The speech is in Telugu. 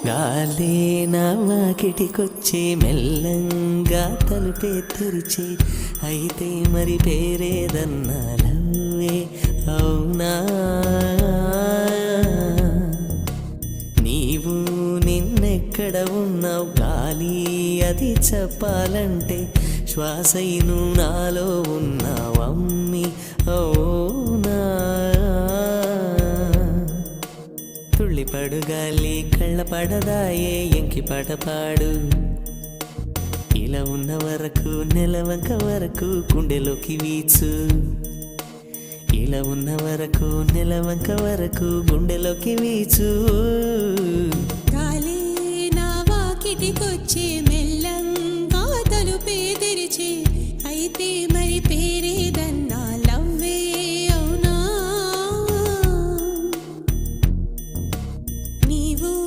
గాలే నా వాకిటికొచ్చే మెల్లంగా తలుపే తెరిచే అయితే మరి పేరేదన్నా లవ్వే అవునా నీవు నిన్నెక్కడ ఉన్నావు గాలి అది చెప్పాలంటే శ్వాసైను నాలో ఉన్నావమ్మి అవునా తుళ్ళిపడు గాలి కళ్ళ పడదాయే ఎంకి పాట పాడు ఇలా ఉన్న వరకు నెలవంక వరకు గుండెలోకి వీచు ఇలా ఉన్న వరకు నెలవంక వరకు గుండెలోకి వీచు